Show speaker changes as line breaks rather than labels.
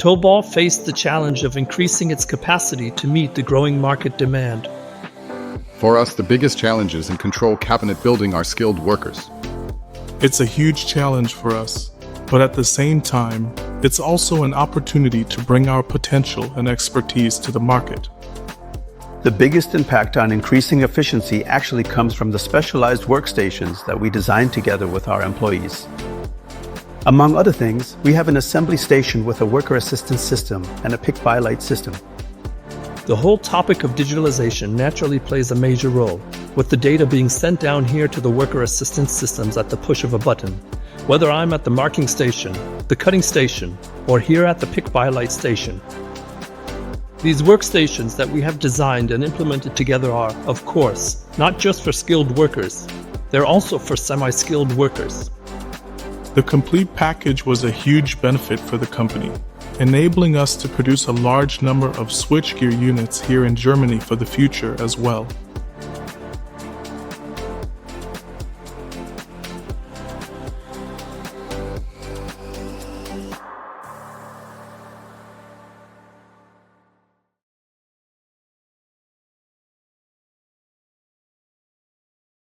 Tobal faced the challenge of increasing its capacity to meet the growing market demand.
For us, the biggest challenges in control cabinet building are skilled workers.
It's a huge challenge for us, but at the same time, it's also an opportunity to bring our potential and expertise to the market.
The biggest impact on increasing efficiency actually comes from the specialized workstations that we designed together with our employees. Among other things, we have an assembly station with a worker assistance system and a pick-by-light system.
The whole topic of digitalization naturally plays a major role, with the data being sent down here to the worker assistance systems at the push of a button, whether I'm at the marking station, the cutting station, or here at the pick-by-light station. These workstations that we have designed and implemented together are, of course, not just for skilled workers, they're also for semi-skilled workers.
The complete package was a huge benefit for the company, enabling us to produce a large number of switchgear units here in Germany for the future as well.